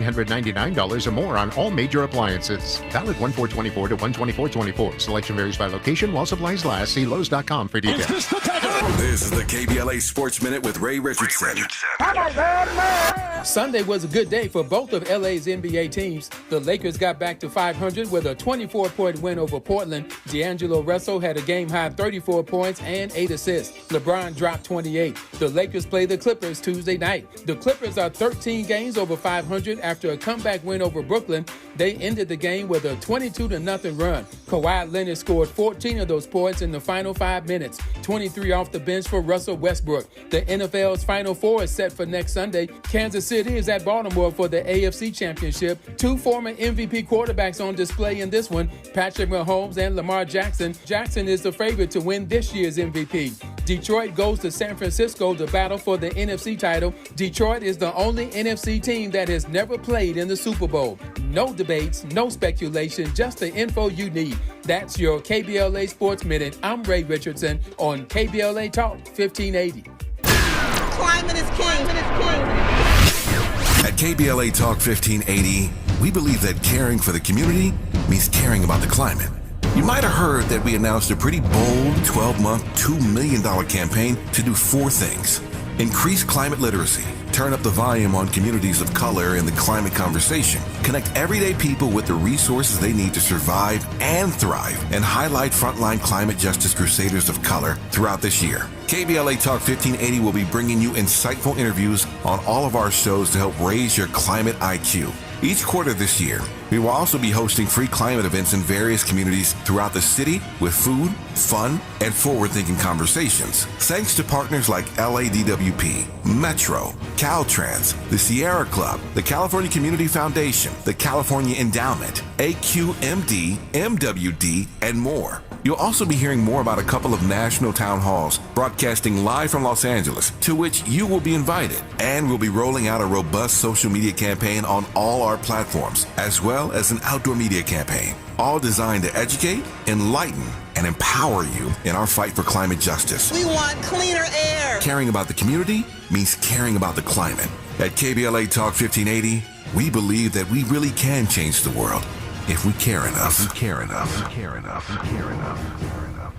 $199 or more on all major appliances. Valid 1/4/24 to 1/24/24. Selection varies by location while supplies last. See Lowe's.com for details. This is the KBLA Sports Minute with Ray Richardson. Sunday was a good day for both of LA's NBA teams. The Lakers got back to 500 with a 24-point win over Portland. D'Angelo Russell had a game-high 34 points and 8 assists. LeBron dropped 28. The Lakers play the Clippers Tuesday night. The Clippers are 13 games over 500 after a comeback win over Brooklyn. They ended the game with a 22-0 run. Kawhi Leonard scored 14 of those points in the final 5 minutes, 23 off the bench for Russell Westbrook. The NFL's Final Four is set for next Sunday. Kansas City is at Baltimore for the AFC Championship. 2 former MVP quarterbacks on display in this one, Patrick Mahomes and Lamar Jackson. Jackson is the favorite to win this year's MVP. Detroit goes to San Francisco to battle for the NFC title. Detroit is the only NFC team that has never played in the Super Bowl. No debates, no speculation, just the info you need. That's your KBLA Sports Minute. I'm Ray Richardson on KBLA Talk 1580. Climate is king. At KBLA Talk 1580, we believe that caring for the community means caring about the climate. You might have heard that we announced a pretty bold 12-month, $2 million campaign to do 4 things. Increase climate literacy, turn up the volume on communities of color in the climate conversation, connect everyday people with the resources they need to survive and thrive, and highlight frontline climate justice crusaders of color throughout this year. KBLA Talk 1580 will be bringing you insightful interviews on all of our shows to help raise your climate IQ. Each quarter this year, we will also be hosting free climate events in various communities throughout the city with food, fun, and forward-thinking conversations. Thanks to partners like LADWP, Metro, Caltrans, the Sierra Club, the California Community Foundation, the California Endowment, AQMD, MWD, and more. You'll also be hearing more about a couple of national town halls broadcasting live from Los Angeles, to which you will be invited. And we'll be rolling out a robust social media campaign on all our platforms, as well as an outdoor media campaign, all designed to educate, enlighten, and empower you in our fight for climate justice. We want cleaner air. Caring about the community means caring about the climate. At KBLA Talk 1580, we believe that we really can change the world if we care enough. If we care enough. If we care enough. If we care enough. If we care enough.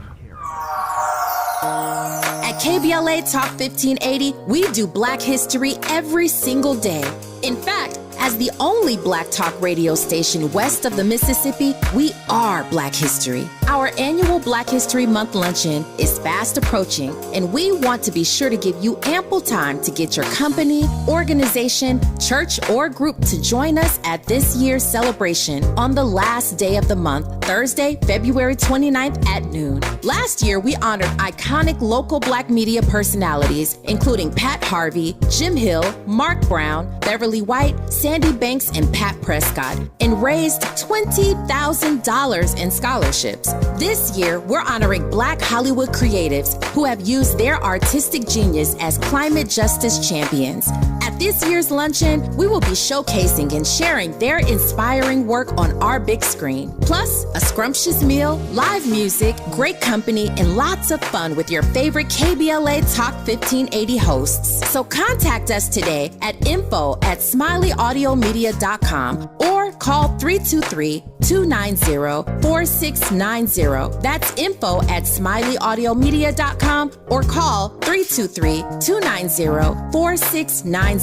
At KBLA Talk 1580, we do Black history every single day. In fact, as the only Black talk radio station west of the Mississippi, we are Black history. Our annual Black History Month luncheon is fast approaching, and we want to be sure to give you ample time to get your company, organization, church, or group to join us at this year's celebration on the last day of the month, Thursday, February 29th at noon. Last year, we honored iconic local Black media personalities, including Pat Harvey, Jim Hill, Mark Brown, Beverly White, Sandy Banks, and Pat Prescott, and raised $20,000 in scholarships. This year, we're honoring Black Hollywood creatives who have used their artistic genius as climate justice champions. At this year's luncheon, we will be showcasing and sharing their inspiring work on our big screen. Plus, a scrumptious meal, live music, great company, and lots of fun with your favorite KBLA Talk 1580 hosts. So contact us today at info@smileyAudiomedia.com or call 323-290-4690. That's info@smileyAudiomedia.com or call 323-290-4690.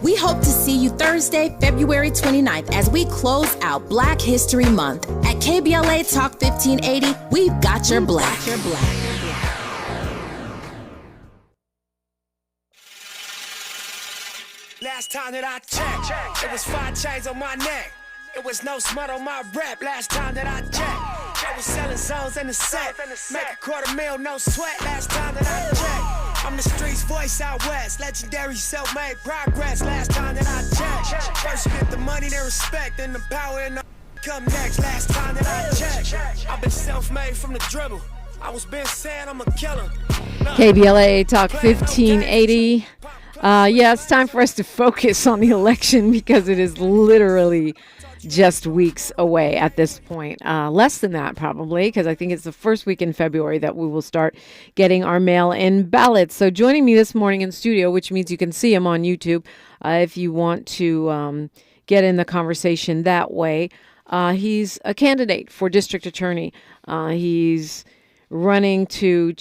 We hope to see you Thursday, February 29th as we close out Black History Month. At KBLA Talk 1580, we've got your Black. Last time that I checked, it was 5 chains on my neck. It was no smut on my rap. Last time that I checked, I was selling zones in the set. Make a $250,000, no sweat. Last time that I checked, I'm the streets voice out west. Legendary self-made progress. Last time that I checked, first you get the money, then respect, then the power and the come next. Last time that I checked, I've been self-made from the dribble. I was been saying I'm a killer. KBLA Talk 1580. Yeah, it's time for us to focus on the election because it is literally just weeks away at this point. Less than that, probably, because I think it's the first week in February that we will start getting our mail-in ballots. So joining me this morning in studio, which means you can see him on YouTube if you want to get in the conversation that way. He's a candidate for district attorney. He's running to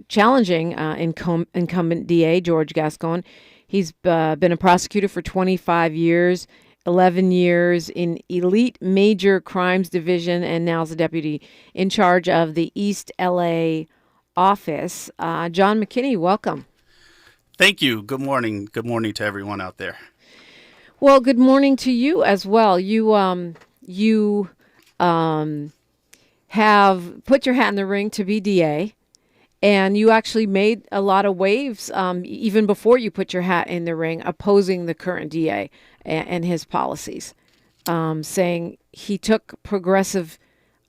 challenging incumbent DA George Gascon. He's been a prosecutor for 25 years, 11 years in Elite Major Crimes Division, and now is the deputy in charge of the East LA office. John McKinney, welcome. Thank you. Good morning. Good morning to everyone out there. Well, good morning to you as well. You have put your hat in the ring to be DA, and you actually made a lot of waves even before you put your hat in the ring, opposing the current DA and his policies, saying he took progressive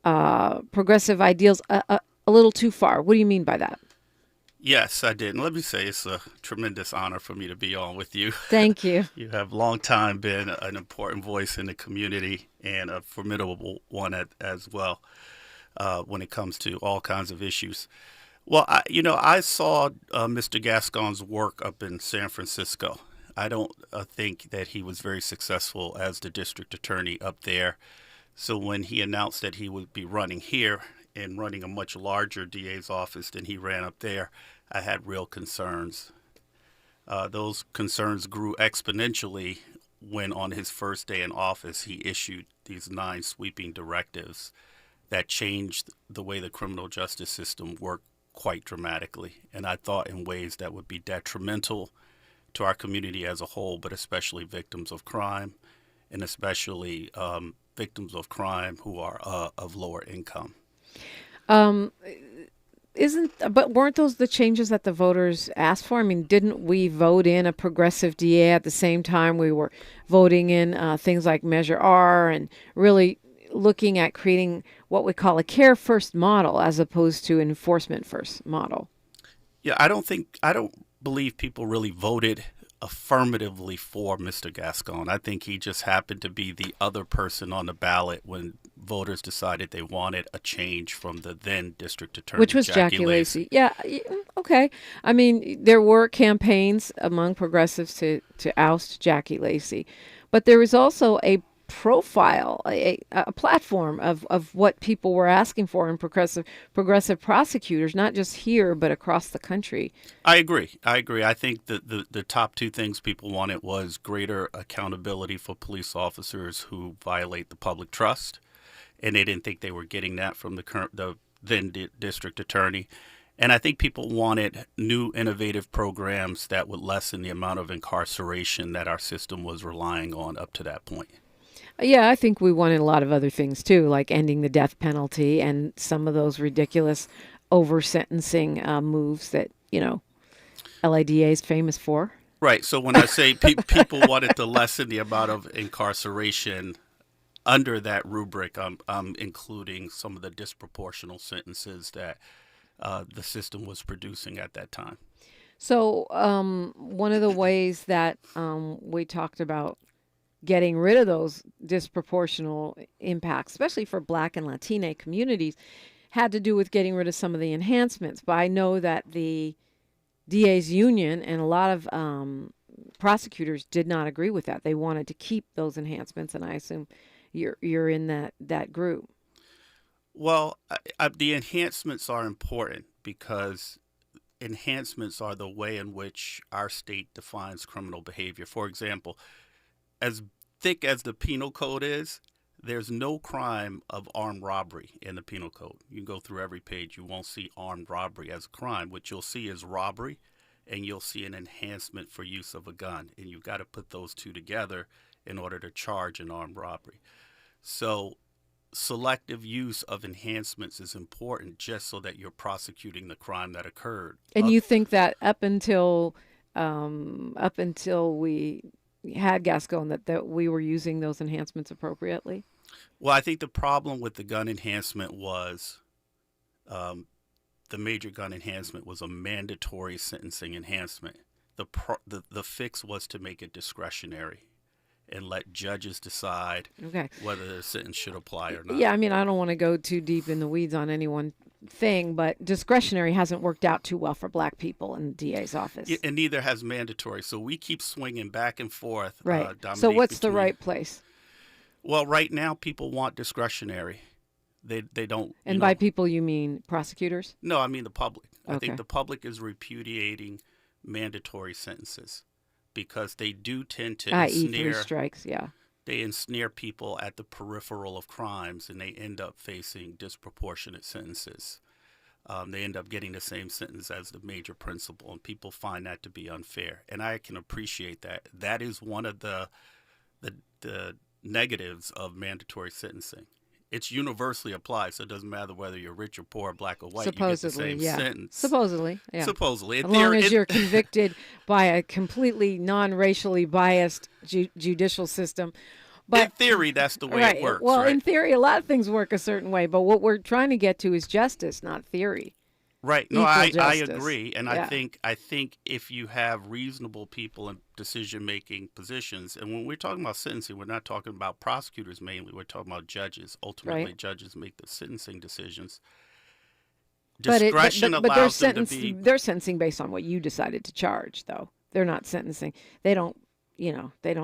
ideals a little too far. What do you mean by that? Yes, I did. And let me say it's a tremendous honor for me to be on with you. Thank you. You have long time been an important voice in the community and a formidable one as well when it comes to all kinds of issues. Well, I saw Mr. Gascon's work up in San Francisco. I don't think that he was very successful as the district attorney up there. So when he announced that he would be running here and running a much larger DA's office than he ran up there, I had real concerns. Those concerns grew exponentially when on his first day in office, he issued these 9 sweeping directives that changed the way the criminal justice system worked quite dramatically. And I thought in ways that would be detrimental to our community as a whole, but especially victims of crime, and especially victims of crime who are of lower income. But weren't those the changes that the voters asked for? I mean, didn't we vote in a progressive DA at the same time we were voting in things like Measure R and really looking at creating what we call a care first model as opposed to enforcement first model? Yeah, I don't believe people really voted affirmatively for Mr. Gascon. I think he just happened to be the other person on the ballot when voters decided they wanted a change from the then district attorney, which was Jackie Lacey. Yeah, okay. I mean, there were campaigns among progressives to oust Jackie Lacey, but there was also a profile, a platform of what people were asking for in progressive prosecutors, not just here, but across the country. I agree. I think that the top 2 things people wanted was greater accountability for police officers who violate the public trust, and they didn't think they were getting that from the then district attorney. And I think people wanted new innovative programs that would lessen the amount of incarceration that our system was relying on up to that point. Yeah, I think we wanted a lot of other things too, like ending the death penalty and some of those ridiculous over-sentencing moves that, LADA is famous for. Right. So when I say people wanted to lessen the amount of incarceration under that rubric, I'm including some of the disproportional sentences that the system was producing at that time. So one of the ways that we talked about getting rid of those disproportional impacts, especially for Black and Latina communities, had to do with getting rid of some of the enhancements. But I know that the DA's union and a lot of prosecutors did not agree with that. They wanted to keep those enhancements, and I assume you're in that group. Well, the enhancements are important because enhancements are the way in which our state defines criminal behavior. For example, as thick as the penal code is, there's no crime of armed robbery in the penal code. You can go through every page. You won't see armed robbery as a crime. What you'll see is robbery, and you'll see an enhancement for use of a gun. And you've got to put those 2 together in order to charge an armed robbery. So selective use of enhancements is important just so that you're prosecuting the crime that occurred. And you think that up until we had Gascon that we were using those enhancements appropriately? Well, I think the problem with the gun enhancement was the major gun enhancement was a mandatory sentencing enhancement. The fix was to make it discretionary and let judges decide whether the sentence should apply or not. Yeah, I mean, I don't want to go too deep in the weeds on any one thing, but discretionary hasn't worked out too well for Black people in the DA's office. Yeah, and neither has mandatory. So we keep swinging back and forth. Right. So what's the right place? Well, right now people want discretionary. They don't. And by people you mean prosecutors? No, I mean the public. Okay. I think the public is repudiating mandatory sentences because they do tend to i.e. ensnare. 3 strikes, yeah. They ensnare people at the peripheral of crimes, and they end up facing disproportionate sentences. They end up getting the same sentence as the major principal, and people find that to be unfair. And I can appreciate that. That is one of the negatives of mandatory sentencing. It's universally applied, so it doesn't matter whether you're rich or poor, black or white. Supposedly, you get the same sentence. Supposedly, yeah. Supposedly. As long as you're convicted by a completely non-racially biased judicial system. But in theory, that's the way it works. Well, right? in theory, a lot of things work a certain way, but what we're trying to get to is justice, not theory. Right. No, I agree. And yeah. I think if you have reasonable people in decision-making positions, and when we're talking about sentencing, we're not talking about prosecutors mainly. We're talking about judges. Ultimately, right. Judges make the sentencing decisions. Discretion allows them to be... They're sentencing based on what you decided to charge, though. They're not sentencing. They don't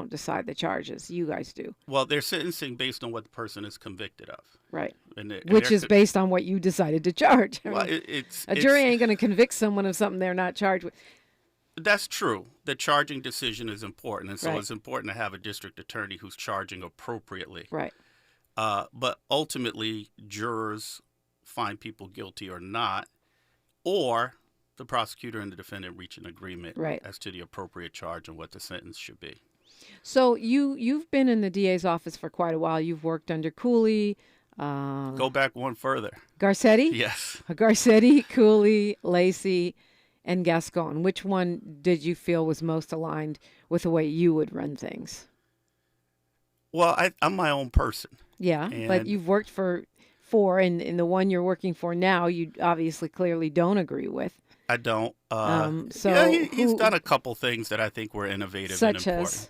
decide the charges. You guys do. Well, they're sentencing based on what the person is convicted of. Right. And which is based on what you decided to charge. Well, a jury ain't going to convict someone of something they're not charged with. That's true. The charging decision is important. And so right. it's important to have a district attorney who's charging appropriately. Right. But ultimately, jurors find people guilty or not, or the prosecutor and the defendant reach an agreement right. as to the appropriate charge and what the sentence should be. So you've been in the DA's office for quite a while. You've worked under Cooley. Go back one further. Garcetti? Yes. Garcetti, Cooley, Lacey, and Gascon. Which one did you feel was most aligned with the way you would run things? Well, I'm my own person. Yeah, but you've worked for and the one you're working for now, you obviously clearly don't agree with. I don't. So yeah, he's done a couple things that I think were innovative and important. As?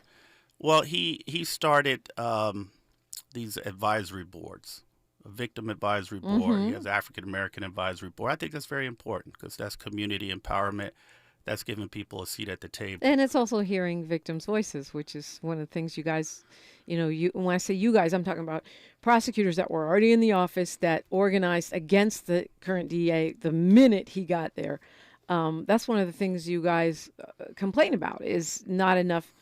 Well, he started these advisory boards, a victim advisory board. Mm-hmm. He has African American advisory board. I think that's very important because that's community empowerment. That's giving people a seat at the table. And it's also hearing victims' voices, which is one of the things you guys, when I say you guys, I'm talking about prosecutors that were already in the office that organized against the current DA the minute he got there. That's one of the things you guys complain about is not enough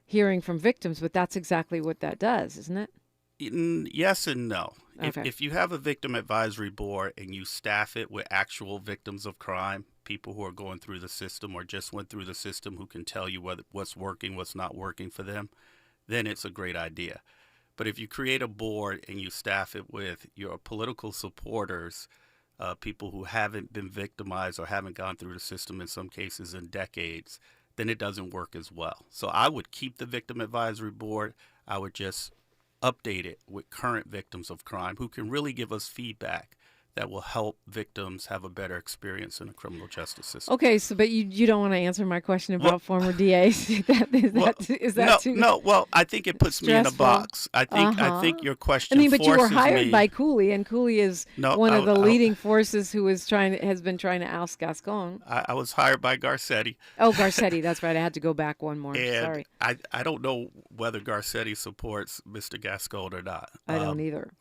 hearing from victims, but that's exactly what that does, isn't it? Yes and no. Okay. If you have a victim advisory board and you staff it with actual victims of crime, people who are going through the system or just went through the system who can tell you what's working, what's not working for them, then it's a great idea. But if you create a board and you staff it with your political supporters, people who haven't been victimized or haven't gone through the system in some cases in decades, then it doesn't work as well. So I would keep the victim advisory board. I would just update it with current victims of crime who can really give us feedback that will help victims have a better experience in the criminal justice system. Okay, so but you don't want to answer my question about former DAs. Is that too no. Well, I think it puts stressful? Me in a box. I think your question. But you were hired me. by Cooley, and Cooley is one of the leading forces who has been trying to oust Gascon. I was hired by Garcetti. Oh, Garcetti, that's right. I had to go back one more. And sorry. I don't know whether Garcetti supports Mr. Gascon or not. I don't either.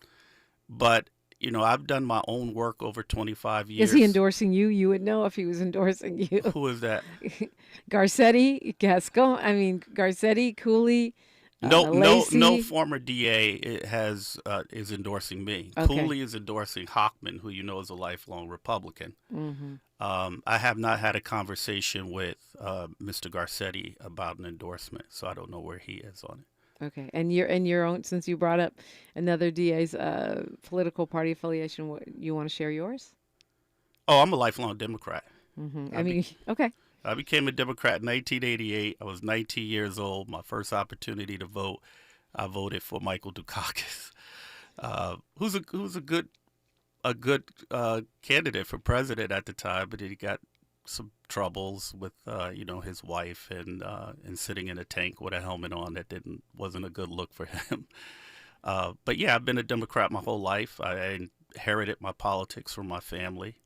But I've done my own work over 25 years. Is he endorsing you? You would know if he was endorsing you. Who is that? Garcetti, Gascon. I mean, Garcetti, Cooley. No former DA is endorsing me. Okay. Cooley is endorsing Hochman, who is a lifelong Republican. Mm-hmm. I have not had a conversation with Mr. Garcetti about an endorsement, so I don't know where he is on it. Okay, and your own, since you brought up another DA's political party affiliation, you want to share yours? Oh, I'm a lifelong Democrat. Mm-hmm. Okay. I became a Democrat in 1988. I was 19 years old. My first opportunity to vote, I voted for Michael Dukakis, who's a good candidate for president at the time, but he got some troubles with his wife and sitting in a tank with a helmet on that wasn't a good look for him. But yeah, I've been a Democrat my whole life. I inherited my politics from my family.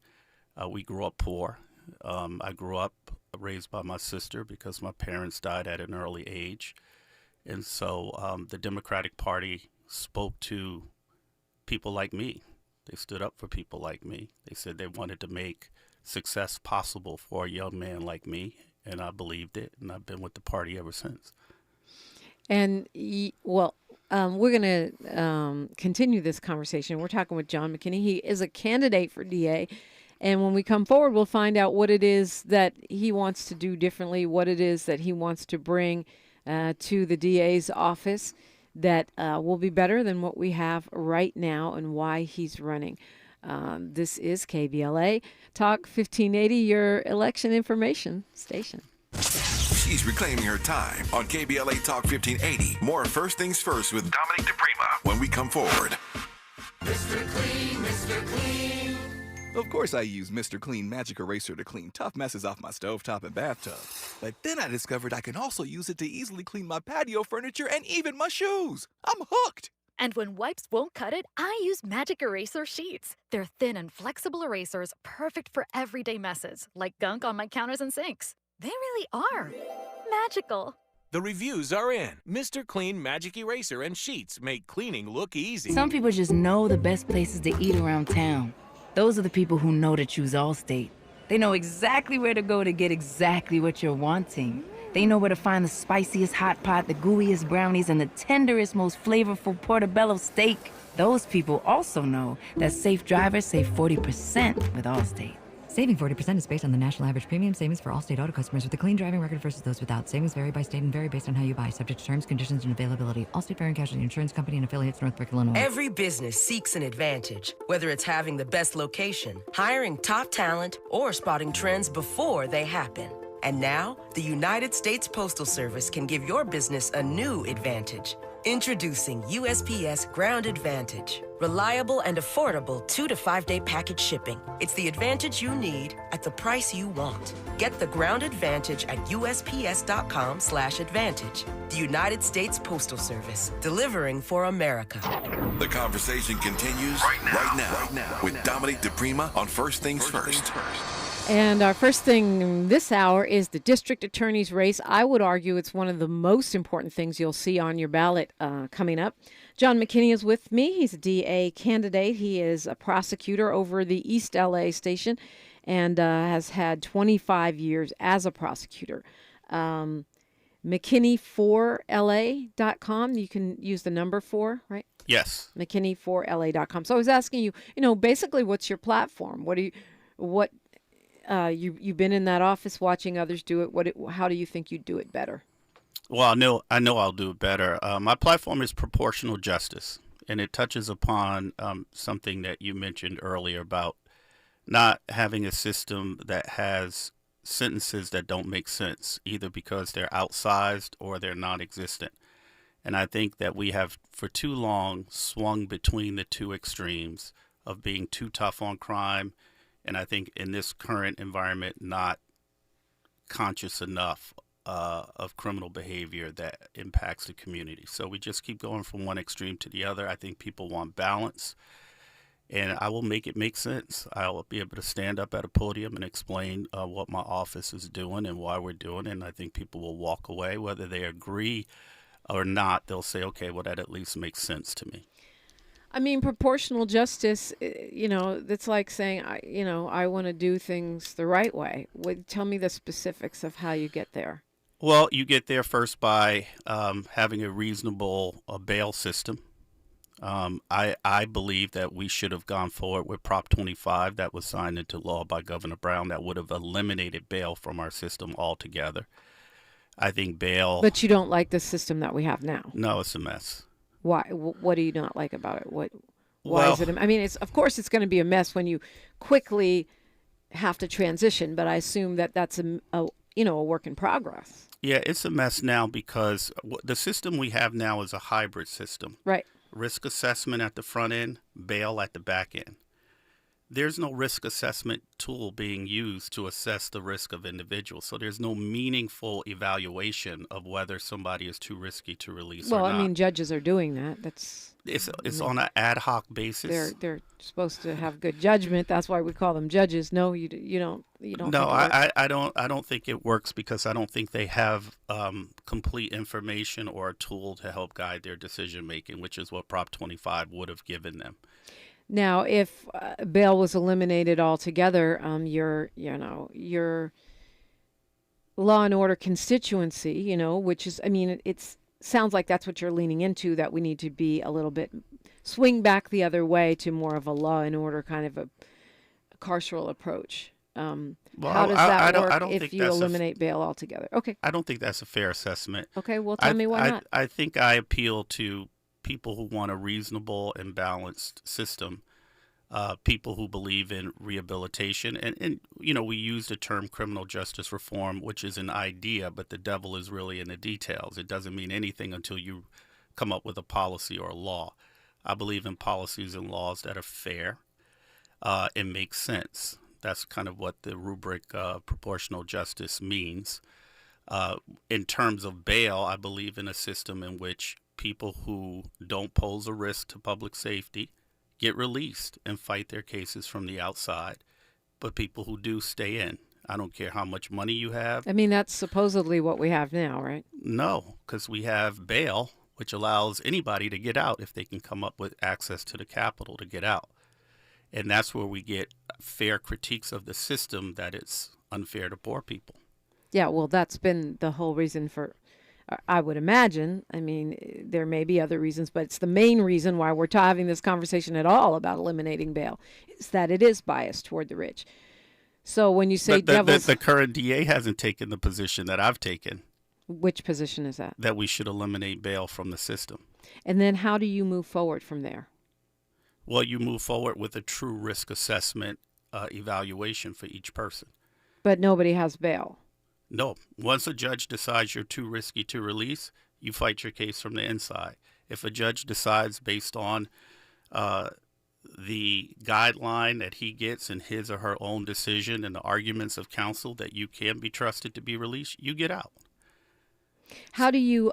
We grew up poor. I grew up raised by my sister because my parents died at an early age, and so the Democratic Party spoke to people like me. They stood up for people like me. They said they wanted to make success possible for a young man like me, and I believed it, and I've been with the party ever since. And, we're going to continue this conversation. We're talking with John McKinney. He is a candidate for DA. And when we come forward, we'll find out what it is that he wants to do differently, what it is that he wants to bring to the DA's office that will be better than what we have right now, and why he's running. This is KBLA Talk 1580, your election information station. She's reclaiming her time on KBLA Talk 1580. More First Things First with Dominique DiPrima when we come forward. Mr. Clean, Mr. Clean. Of course I use Mr. Clean Magic Eraser to clean tough messes off my stovetop and bathtub. But then I discovered I can also use it to easily clean my patio furniture and even my shoes. I'm hooked. And when wipes won't cut it, I use Magic Eraser Sheets. They're thin and flexible erasers, perfect for everyday messes, like gunk on my counters and sinks. They really are magical. The reviews are in. Mr. Clean Magic Eraser and Sheets make cleaning look easy. Some people just know the best places to eat around town. Those are the people who know to choose Allstate. They know exactly where to go to get exactly what you're wanting. They know where to find the spiciest hot pot, the gooeyest brownies, and the tenderest, most flavorful portobello steak. Those people also know that safe drivers save 40% with Allstate. Saving 40% is based on the national average premium savings for all state auto customers with a clean driving record versus those without. Savings vary by state and vary based on how you buy, subject to terms, conditions, and availability. Allstate Fire and Casualty Insurance Company and affiliates, Northbrook, Illinois. Every business seeks an advantage, whether it's having the best location, hiring top talent, or spotting trends before they happen. And now, the United States Postal Service can give your business a new advantage. Introducing USPS Ground Advantage. Reliable and affordable 2 to 5 day package shipping. It's the advantage you need at the price you want. Get the Ground Advantage at USPS.com/advantage. The United States Postal Service, delivering for America. The conversation continues right now with Dominique DiPrima on First Things First. And our first thing this hour is the district attorney's race. I would argue it's one of the most important things you'll see on your ballot coming up. John McKinney is with me. He's a DA candidate. He is a prosecutor over the East LA station and has had 25 years as a prosecutor. McKinney4LA.com. You can use the number 4, right? Yes. McKinney4LA.com. So I was asking you, basically what's your platform? You've been in that office watching others do it. How do you think you'd do it better? Well, I know I'll do it better. My platform is proportional justice, and it touches upon something that you mentioned earlier about not having a system that has sentences that don't make sense, either because they're outsized or they're non-existent. And I think that we have for too long swung between the two extremes of being too tough on crime, and I think in this current environment, not conscious enough of criminal behavior that impacts the community. So we just keep going from one extreme to the other. I think people want balance, and I will make it make sense. I'll be able to stand up at a podium and explain what my office is doing and why we're doing it, and I think people will walk away. Whether they agree or not, they'll say, okay, well, that at least makes sense to me. I mean, proportional justice, it's like saying, I want to do things the right way. Tell me the specifics of how you get there. Well, you get there first by having a reasonable bail system. I believe that we should have gone forward with Prop 25 that was signed into law by Governor Brown that would have eliminated bail from our system altogether. I think bail... But you don't like the system that we have now? No, it's a mess. Why? What do you not like about it? Why is it? I mean, of course it's going to be a mess when you quickly have to transition, but I assume that that's a work in progress. Yeah, it's a mess now because the system we have now is a hybrid system. Right. Risk assessment at the front end, bail at the back end. there's no risk assessment tool being used to assess the risk of individuals. So there's no meaningful evaluation of whether somebody is too risky to release or not. Well, I mean, judges are doing that. It's on an ad hoc basis. They're supposed to have good judgment. That's why we call them judges. No, you don't. No, I don't think it works, because I don't think they have complete information or a tool to help guide their decision making, which is what Prop 25 would have given them. Now, if bail was eliminated altogether, your law and order constituency, which is, I mean, it sounds like that's what you're leaning into, that we need to be a little bit, swing back the other way to more of a law and order kind of a carceral approach. How does that work if you eliminate bail altogether? Okay. I don't think that's a fair assessment. Okay, well, tell me why not. I think I appeal to people who want a reasonable and balanced system, people who believe in rehabilitation. And we use the term criminal justice reform, which is an idea, but the devil is really in the details. It doesn't mean anything until you come up with a policy or a law. I believe in policies and laws that are fair and make sense. That's kind of what the rubric proportional justice means. In terms of bail, I believe in a system in which people who don't pose a risk to public safety get released and fight their cases from the outside, but people who do stay in. I don't care how much money you have. I mean, that's supposedly what we have now, right? No, because we have bail, which allows anybody to get out if they can come up with access to the capital to get out. And that's where we get fair critiques of the system, that it's unfair to poor people. Yeah, well, that's been the whole reason for, I would imagine. I mean, there may be other reasons, but it's the main reason why we're having this conversation at all about eliminating bail, is that it is biased toward the rich. So when you say the current DA hasn't taken the position that I've taken. Which position is that? That we should eliminate bail from the system. And then how do you move forward from there? Well, you move forward with a true risk assessment evaluation for each person. But nobody has bail. No. Once a judge decides you're too risky to release, you fight your case from the inside. If a judge decides based on the guideline that he gets in his or her own decision and the arguments of counsel that you can be trusted to be released, you get out. How do you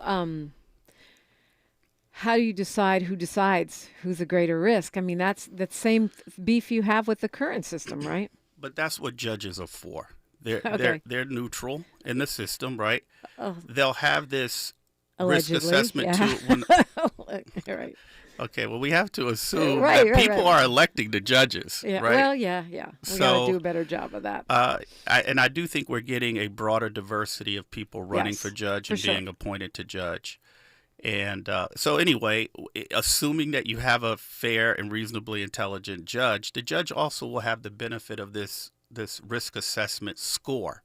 decide who decides who's a greater risk? I mean, that's the same beef you have with the current system, right? But that's what judges are for. They're neutral in the system, right? Oh. They'll have this Allegedly, risk assessment tool. Right. Okay, well, we have to assume that people are electing the judges, yeah. right? Well, yeah. We got to do a better job of that. I do think we're getting a broader diversity of people running for judge and being appointed to judge. And so anyway, assuming that you have a fair and reasonably intelligent judge, the judge also will have the benefit of this risk assessment score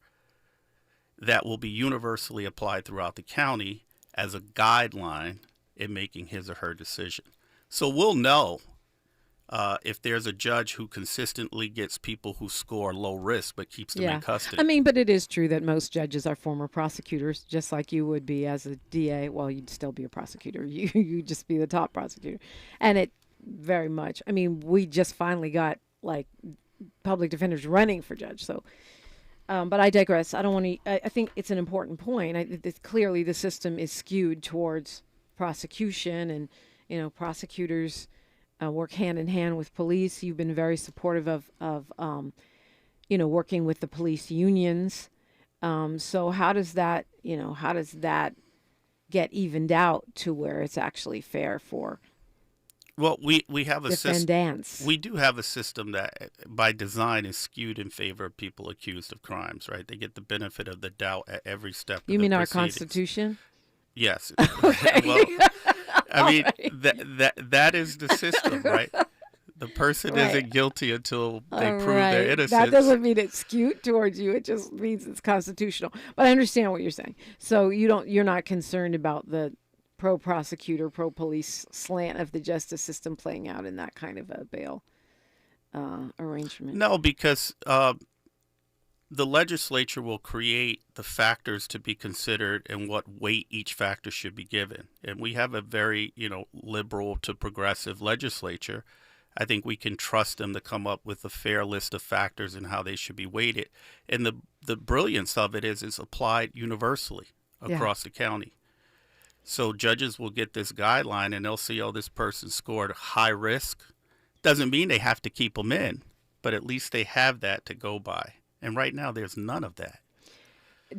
that will be universally applied throughout the county as a guideline in making his or her decision. So we'll know if there's a judge who consistently gets people who score low risk but keeps them in custody. I mean, but it is true that most judges are former prosecutors, just like you would be as a DA. Well, you'd still be a prosecutor. You'd just be the top prosecutor. And it very much, I mean, we just finally got like public defenders running for judge. So, but I digress. I don't want to, I think it's an important point. Clearly the system is skewed towards prosecution, and, prosecutors work hand in hand with police. You've been very supportive of working with the police unions. So how does that get evened out to where it's actually fair for Well, we have a defendants? system. We do have a system that, by design, is skewed in favor of people accused of crimes. Right? They get the benefit of the doubt at every step. You mean our Constitution? Yes. Okay. Well, I mean that is the system, right? The person isn't guilty until they prove their innocence. That doesn't mean it's skewed towards you. It just means it's constitutional. But I understand what you're saying. So you're not concerned about the pro-prosecutor, pro-police slant of the justice system playing out in that kind of a bail arrangement? No, because the legislature will create the factors to be considered and what weight each factor should be given. And we have a very, liberal to progressive legislature. I think we can trust them to come up with a fair list of factors and how they should be weighted. And the brilliance of it is it's applied universally across the county. So judges will get this guideline and they'll see, oh, this person scored high risk. Doesn't mean they have to keep them in, but at least they have that to go by. And right now there's none of that.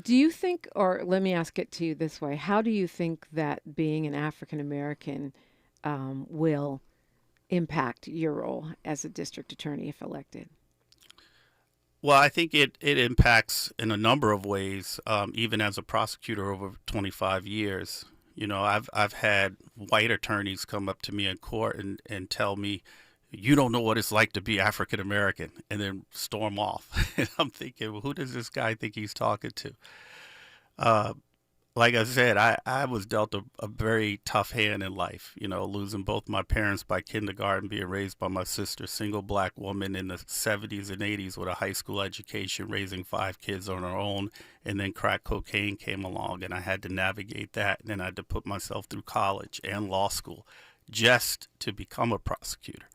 Do you think, or let me ask it to you this way, how do you think that being an African American will impact your role as a district attorney if elected? Well, I think it impacts in a number of ways, even as a prosecutor over 25 years. You know, I've had white attorneys come up to me in court and tell me, you don't know what it's like to be African American, and then storm off. And I'm thinking, well, who does this guy think he's talking to? Like I said, I was dealt a very tough hand in life, you know, losing both my parents by kindergarten, being raised by my sister, single black woman in the 70s and 80s with a high school education, raising 5 kids on her own, and then crack cocaine came along, and I had to navigate that, and then I had to put myself through college and law school just to become a prosecutor.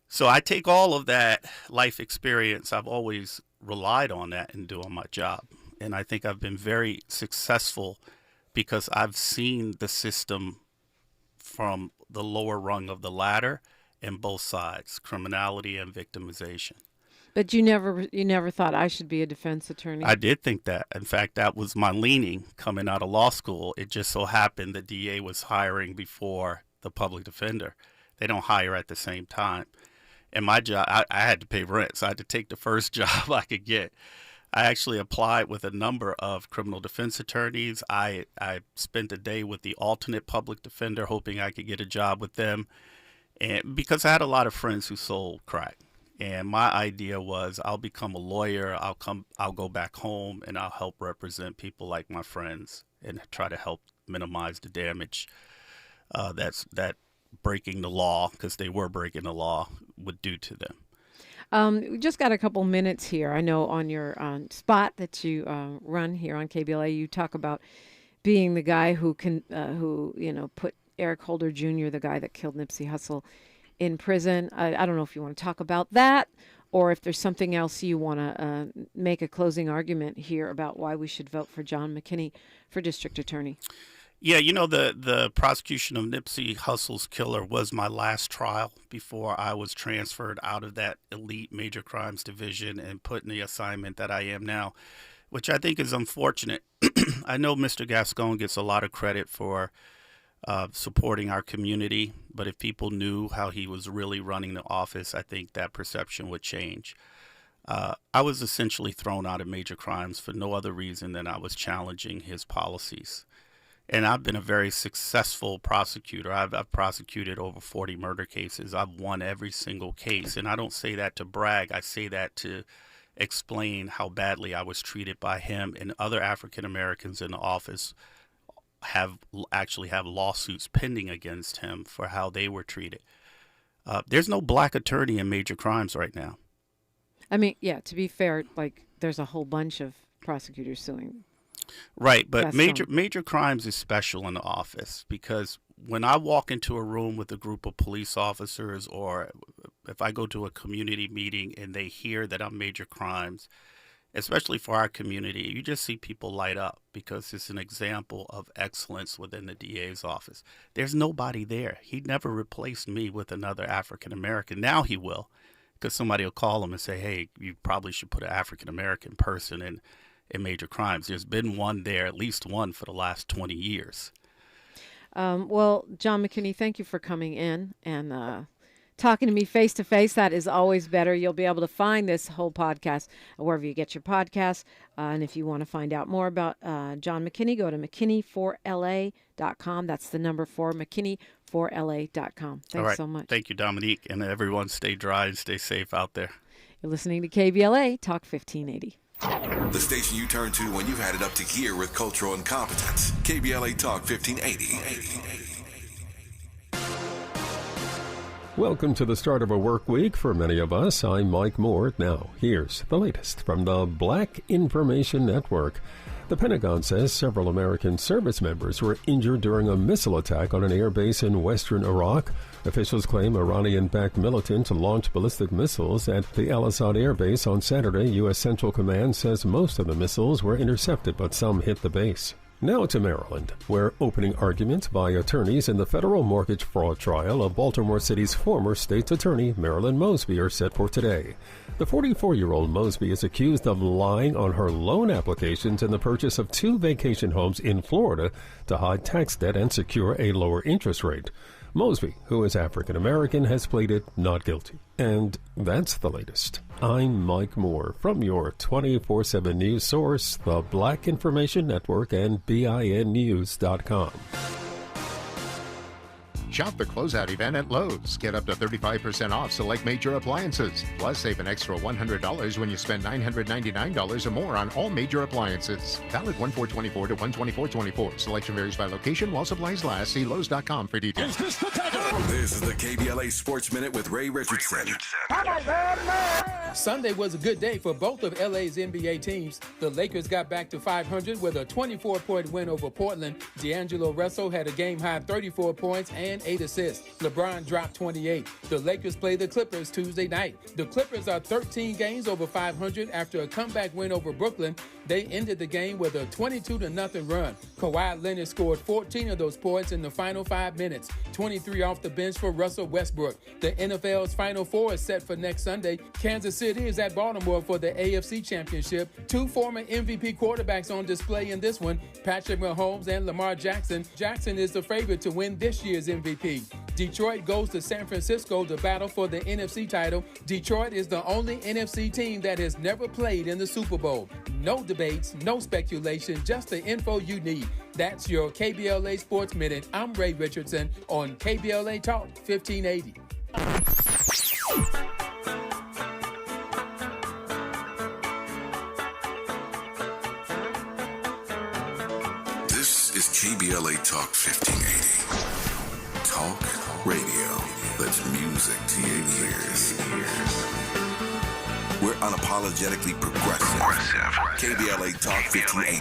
So I take all of that life experience. I've always relied on that in doing my job. And I think I've been very successful because I've seen the system from the lower rung of the ladder and both sides, criminality and victimization. But you never thought I should be a defense attorney? I did think that. In fact, that was my leaning coming out of law school. It just so happened the DA was hiring before the public defender. They don't hire at the same time. And my job, I had to pay rent, so I had to take the first job I could get. I actually applied with a number of criminal defense attorneys. I spent a day with the alternate public defender, hoping I could get a job with them, and because I had a lot of friends who sold crack. And my idea was, I'll become a lawyer. I'll go back home, and I'll help represent people like my friends and try to help minimize the damage that breaking the law, because they were breaking the law, would do to them. We just got a couple minutes here. I know on your spot that you run here on KBLA, you talk about being the guy who put Eric Holder Jr., the guy that killed Nipsey Hussle, in prison. I don't know if you want to talk about that or if there's something else you want to make a closing argument here about why we should vote for John McKinney for district attorney. Yeah, you know, the prosecution of Nipsey Hussle's killer was my last trial before I was transferred out of that elite major crimes division and put in the assignment that I am now, which I think is unfortunate. I know Mr. Gascon gets a lot of credit for supporting our community, but if people knew how he was really running the office, I think that perception would change. I was essentially thrown out of major crimes for no other reason than I was challenging his policies. And I've been a very successful prosecutor. I've prosecuted over 40 murder cases. I've won every single case. And I don't say that to brag. I say that to explain how badly I was treated by him, and other African Americans in the office have lawsuits pending against him for how they were treated. There's no black attorney in major crimes right now. I mean, yeah, to be fair, like there's a whole bunch of prosecutors suing. Right, but major crimes is special in the office because when I walk into a room with a group of police officers, or if I go to a community meeting and they hear that I'm major crimes, especially for our community, you just see people light up because it's an example of excellence within the DA's office. There's nobody there. He never replaced me with another African American. Now he will, because somebody will call him and say, hey, you probably should put an African American person in major crimes. There's been one there, at least one, for the last 20 years. Well, John McKinney, thank you for coming in and talking to me face to face. That is always better. You'll be able to find this whole podcast wherever you get your podcasts. And if you want to find out more about John McKinney, go to McKinney4LA.com. That's the number 4, McKinney4LA.com. Thanks so much. Thank you, Dominique. And everyone stay dry and stay safe out there. You're listening to KBLA Talk 1580. The station you turn to when you've had it up to gear with cultural incompetence. KBLA Talk 1580. Welcome to the start of a work week for many of us. I'm Mike Moore. Now, here's the latest from the Black Information Network. The Pentagon says several American service members were injured during a missile attack on an air base in western Iraq. Officials claim Iranian-backed militants launched ballistic missiles at the Al Assad air base on Saturday. U.S. Central Command says most of the missiles were intercepted, but some hit the base. Now to Maryland, where opening arguments by attorneys in the federal mortgage fraud trial of Baltimore City's former state's attorney, Marilyn Mosby, are set for today. The 44-year-old Mosby is accused of lying on her loan applications in the purchase of 2 vacation homes in Florida to hide tax debt and secure a lower interest rate. Mosby, who is African-American, has pleaded not guilty. And that's the latest. I'm Mike Moore from your 24/7 news source, the Black Information Network and BINnews.com. Shop the closeout event at Lowe's. Get up to 35% off select major appliances. Plus, save an extra $100 when you spend $999 or more on all major appliances. Valid 1/4/24 to 1/24/24. Selection varies by location while supplies last. See Lowe's.com for details. This is the KBLA Sports Minute with Ray Richardson. Sunday was a good day for both of LA's NBA teams. The Lakers got back to 500 with a 24-point win over Portland. D'Angelo Russell had a game-high 34 points and 8 assists. LeBron dropped 28. The Lakers play the Clippers Tuesday night. The Clippers are 13 games over 500 after a comeback win over Brooklyn. They ended the game with a 22-0 run. Kawhi Leonard scored 14 of those points in the final 5 minutes, 23 off the bench for Russell Westbrook. The NFL's Final Four is set for next Sunday. Kansas City is at Baltimore for the AFC Championship. 2 former MVP quarterbacks on display in this one, Patrick Mahomes and Lamar Jackson. Jackson is the favorite to win this year's MVP. Detroit goes to San Francisco to battle for the NFC title. Detroit is the only NFC team that has never played in the Super Bowl. No debates, no speculation, just the info you need. That's your KBLA Sports Minute. I'm Ray Richardson on KBLA Talk 1580. This is KBLA Talk 1580. Talk radio that's music to your ears. We're unapologetically progressive. KBLA Talk 1580.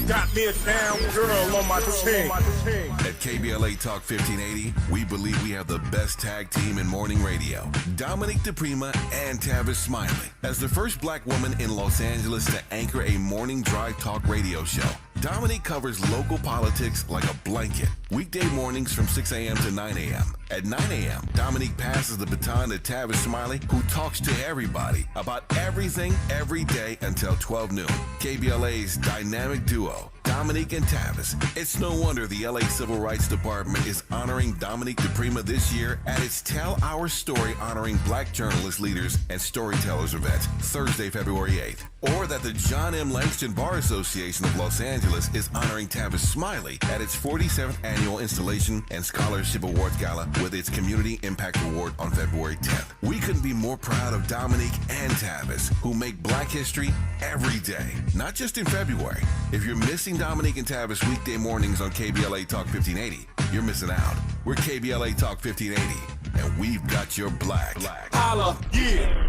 Got me a damn girl on my team. At KBLA Talk 1580, we believe we have the best tag team in morning radio. Dominique DiPrima and Tavis Smiley as the first black woman in Los Angeles to anchor a morning drive talk radio show. Dominique covers local politics like a blanket. Weekday mornings from 6 a.m. to 9 a.m. At 9 a.m., Dominique passes the baton to Tavis Smiley, who talks to everybody about everything every day until 12 noon. KBLA's dynamic duo, Dominique and Tavis. It's no wonder the LA Civil Rights Department is honoring Dominique DiPrima this year at its Tell Our Story honoring black journalist leaders and storytellers event, Thursday, February 8th. Or that the John M. Langston Bar Association of Los Angeles is honoring Tavis Smiley at its 47th Annual Installation and Scholarship Awards Gala with its Community Impact Award on February 10th. We couldn't be more proud of Dominique and Tavis, who make black history every day, not just in February. If you're missing Dominique and Tavis weekday mornings on KBLA Talk 1580, you're missing out. We're KBLA Talk 1580, and we've got your black. Holla, yeah.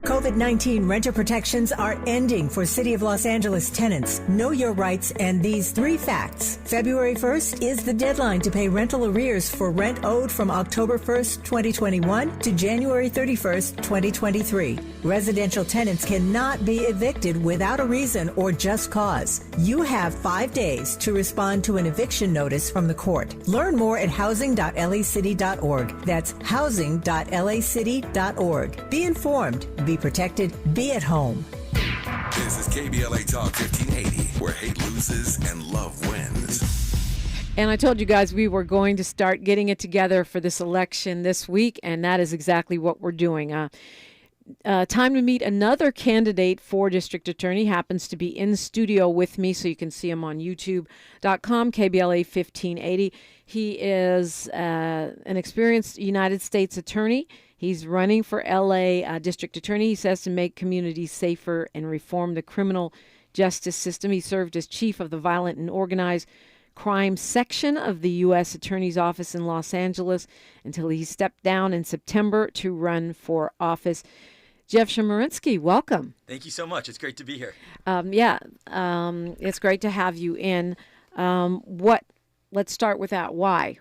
COVID-19 renter protections are ending for City of Los Angeles tenants. Know your rights and these 3 facts. February 1st is the deadline to pay rental arrears for rent owed from October 1st, 2021 to January 31st, 2023. Residential tenants cannot be evicted without a reason or just cause. You have 5 days to respond to an eviction notice from the court. Learn more at housing.lacity.org. That's housing.lacity.org. Be informed. Be protected, be at home. This is KBLA Talk 1580, where hate loses and love wins. And I told you guys we were going to start getting it together for this election this week, and that is exactly what we're doing. Time to meet another candidate for district attorney. Happens to be in studio with me, so you can see him on youtube.com, KBLA 1580. He is an experienced United States attorney. He's running for LA district attorney. He says to make communities safer and reform the criminal justice system. He served as chief of the Violent and Organized crime section of the U.S. Attorney's Office in Los Angeles until he stepped down in September to run for office. Jeff Chemerinsky, welcome. Thank you so much. It's great to be here. It's great to have you in. Let's start with that. Why,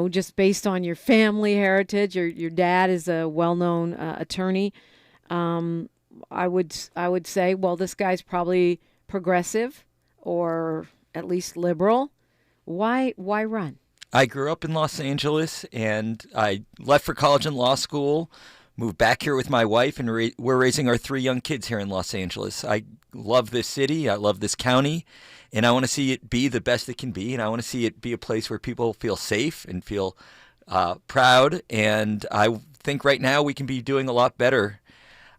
just based on your family heritage, your dad is a well-known attorney. I would say, well, this guy's probably progressive or at least liberal. Why run? I grew up in Los Angeles, and I left for college and law school, moved back here with my wife, and we're raising our 3 young kids here in Los Angeles. I love this city. I love this county, and I want to see it be the best it can be, and I want to see it be a place where people feel safe and feel proud, and I think right now we can be doing a lot better.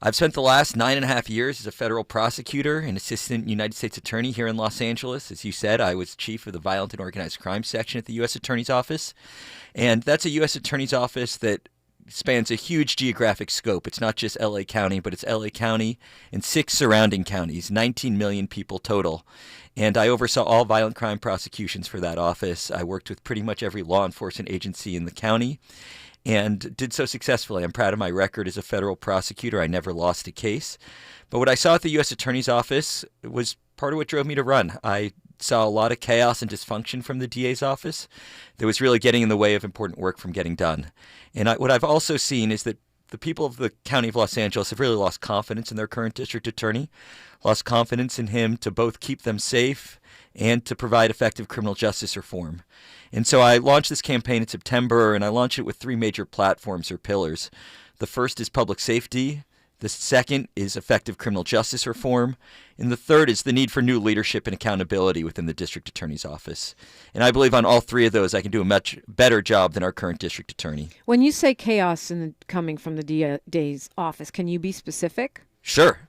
I've spent the last 9.5 years as a federal prosecutor and assistant United States attorney here in Los Angeles. As you said, I was chief of the Violent and Organized Crime section at the U.S. Attorney's Office. And that's a U.S. Attorney's Office that spans a huge geographic scope. It's not just L.A. County, but it's L.A. County and 6 surrounding counties, 19 million people total. And I oversaw all violent crime prosecutions for that office. I worked with pretty much every law enforcement agency in the county, and did so successfully. I'm proud of my record as a federal prosecutor. I never lost a case. But what I saw at the U.S. Attorney's Office was part of what drove me to run. I saw a lot of chaos and dysfunction from the DA's office that was really getting in the way of important work from getting done. And what I've also seen is that the people of the county of Los Angeles have really lost confidence in their current district attorney, lost confidence in him to both keep them safe and to provide effective criminal justice reform. And so I launched this campaign in September, and I launched it with 3 major platforms or pillars. The first is public safety. The second is effective criminal justice reform. And the third is the need for new leadership and accountability within the district attorney's office. And I believe on all 3 of those, I can do a much better job than our current district attorney. When you say chaos coming from the DA's office, can you be specific? Sure.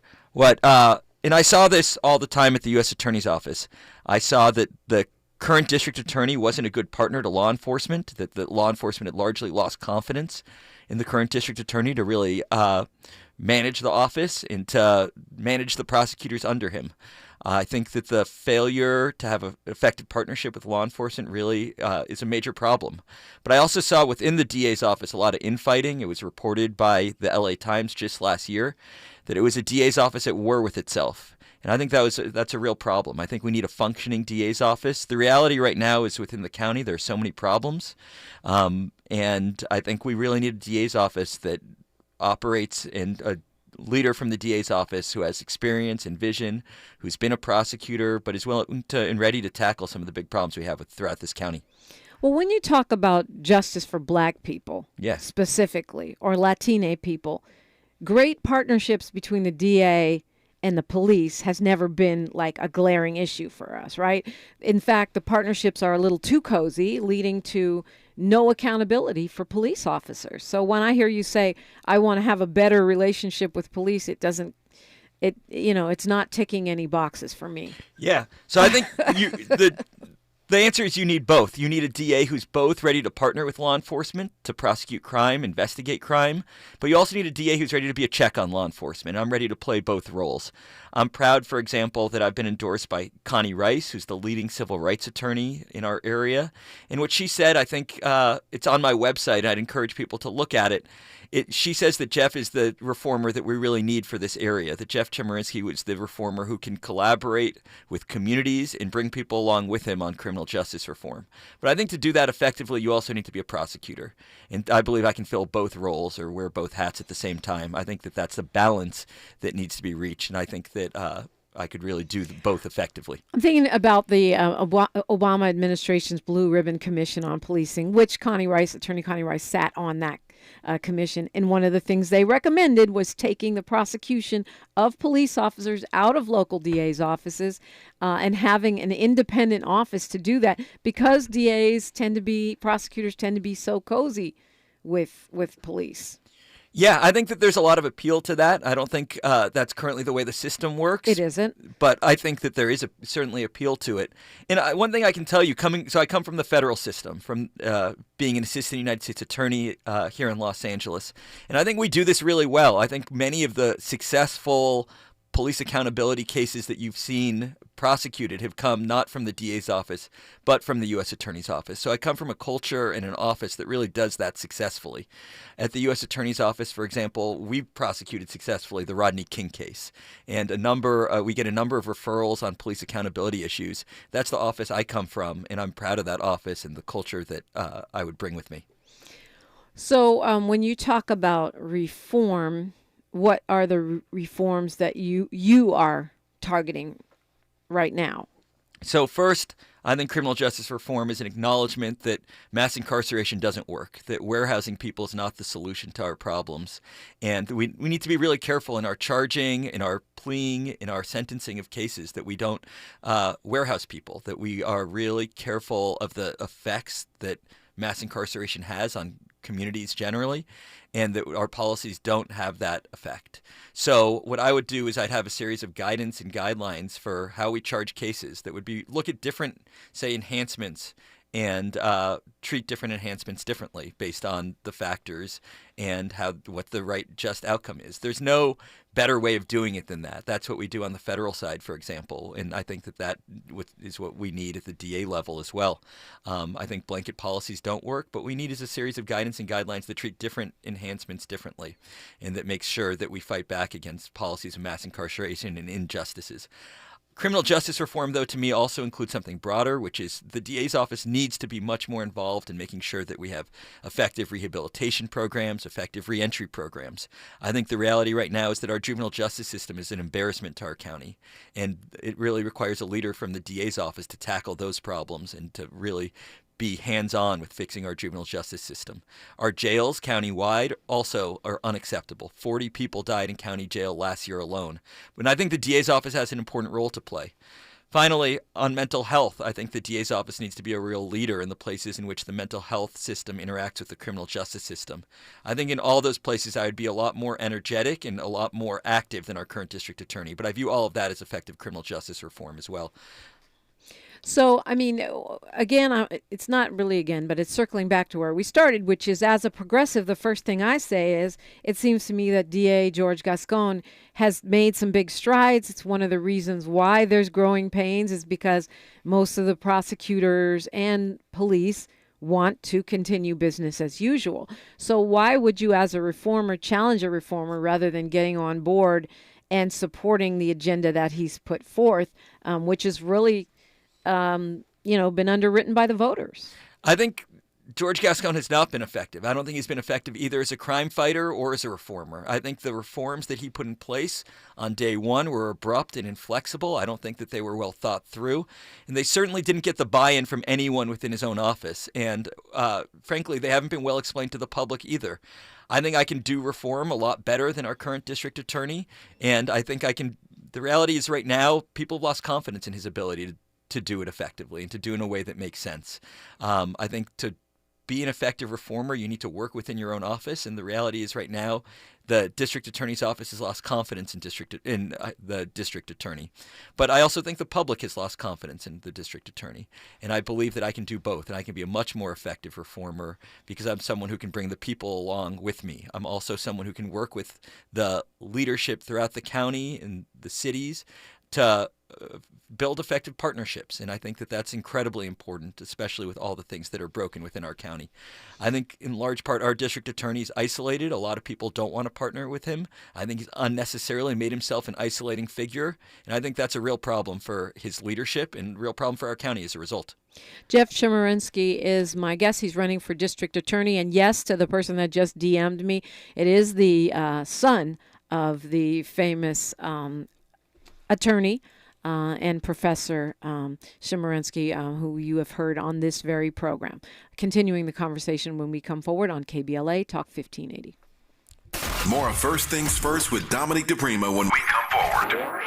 And I saw this all the time at the U.S. Attorney's Office. I saw that the current district attorney wasn't a good partner to law enforcement, that the law enforcement had largely lost confidence in the current district attorney to really manage the office and to manage the prosecutors under him. I think that the failure to have an effective partnership with law enforcement really is a major problem. But I also saw within the DA's office a lot of infighting. It was reported by the LA Times just last year that it was a DA's office at war with itself. And I think that's a real problem. I think we need a functioning DA's office. The reality right now is within the county there are so many problems. And I think we really need a DA's office that operates and a leader from the DA's office who has experience and vision, who's been a prosecutor, but is willing to and ready to tackle some of the big problems we have throughout this county. Well, when you talk about justice for Black people, yes, specifically, or Latine people, great partnerships between the DA and the police has never been like a glaring issue for us, right? In fact, the partnerships are a little too cozy, leading to no accountability for police officers. So when I hear you say, I want to have a better relationship with police, it's not ticking any boxes for me. Yeah. So I think the answer is you need both. You need a DA who's both ready to partner with law enforcement to prosecute crime, investigate crime, but you also need a DA who's ready to be a check on law enforcement. I'm ready to play both roles. I'm proud, for example, that I've been endorsed by Connie Rice, who's the leading civil rights attorney in our area. And what she said, I think it's on my website, and I'd encourage people to look at it. She says that Jeff is the reformer that we really need for this area, that Jeff Chemerinsky was the reformer who can collaborate with communities and bring people along with him on criminal justice reform. But I think to do that effectively, you also need to be a prosecutor. And I believe I can fill both roles or wear both hats at the same time. I think that that's the balance that needs to be reached. And I think that I could really do both effectively. I'm thinking about the Obama administration's Blue Ribbon Commission on Policing, which Attorney Connie Rice sat on that commission. And one of the things they recommended was taking the prosecution of police officers out of local DA's offices and having an independent office to do that, because prosecutors tend to be so cozy with police. Yeah, I think that there's a lot of appeal to that. I don't think that's currently the way the system works. It isn't. But I think that there is certainly appeal to it. And one thing I can tell you, I come from the federal system, from being an assistant United States attorney here in Los Angeles. And I think we do this really well. I think many of the successful police accountability cases that you've seen prosecuted have come not from the DA's office, but from the U.S. Attorney's office. So I come from a culture and an office that really does that successfully. At the U.S. Attorney's office, for example, we prosecuted successfully the Rodney King case. And we get a number of referrals on police accountability issues. That's the office I come from, and I'm proud of that office and the culture that I would bring with me. So when you talk about reform, what are the reforms that you are targeting right now? So first, I think criminal justice reform is an acknowledgement that mass incarceration doesn't work, that warehousing people is not the solution to our problems. And we need to be really careful in our charging, in our pleading, in our sentencing of cases, that we don't warehouse people, that we are really careful of the effects that mass incarceration has on communities generally, and that our policies don't have that effect. So what I would do is I'd have a series of guidance and guidelines for how we charge cases that would be look at different, say, enhancements and treat different enhancements differently based on the factors and what the right just outcome is. There's no better way of doing it than that. That's what we do on the federal side, for example, and I think that is what we need at the DA level as well. I think blanket policies don't work, but we need is a series of guidance and guidelines that treat different enhancements differently and that makes sure that we fight back against policies of mass incarceration and injustices. Criminal justice reform, though, to me also includes something broader, which is the DA's office needs to be much more involved in making sure that we have effective rehabilitation programs, effective reentry programs. I think the reality right now is that our juvenile justice system is an embarrassment to our county, and it really requires a leader from the DA's office to tackle those problems and to really be hands-on with fixing our juvenile justice system. Our jails countywide also are unacceptable. 40 people died in county jail last year alone. And I think the DA's office has an important role to play. Finally, on mental health, I think the DA's office needs to be a real leader in the places in which the mental health system interacts with the criminal justice system. I think in all those places I would be a lot more energetic and a lot more active than our current district attorney. But I view all of that as effective criminal justice reform as well. So, I mean, again, it's not really again, but it's circling back to where we started, which is as a progressive, the first thing I say is it seems to me that DA George Gascon has made some big strides. It's one of the reasons why there's growing pains is because most of the prosecutors and police want to continue business as usual. So why would you as a reformer challenge a reformer rather than getting on board and supporting the agenda that he's put forth, which is really been underwritten by the voters? I think George Gascon has not been effective. I don't think he's been effective either as a crime fighter or as a reformer. I think the reforms that he put in place on day one were abrupt and inflexible. I don't think that they were well thought through. And they certainly didn't get the buy-in from anyone within his own office. And frankly, they haven't been well explained to the public either. I think I can do reform a lot better than our current district attorney. And I think the reality is right now, people have lost confidence in his ability to do it effectively and to do it in a way that makes sense. I think to be an effective reformer, you need to work within your own office. And the reality is right now, the district attorney's office has lost confidence in the district attorney. But I also think the public has lost confidence in the district attorney. And I believe that I can do both. And I can be a much more effective reformer because I'm someone who can bring the people along with me. I'm also someone who can work with the leadership throughout the county and the cities to build effective partnerships. And I think that that's incredibly important, especially with all the things that are broken within our county. I think in large part our district attorney is isolated. A lot of people don't want to partner with him. I think he's unnecessarily made himself an isolating figure. And I think that's a real problem for his leadership and a real problem for our county as a result. Jeff Chemerinsky is my guest. He's running for district attorney. And yes, to the person that just DM'd me, it is the son of the famous attorney and Professor Chemerinsky, who you have heard on this very program. Continuing the conversation when we come forward on KBLA Talk 1580. More of First Things First with Dominique DiPrima when we come forward.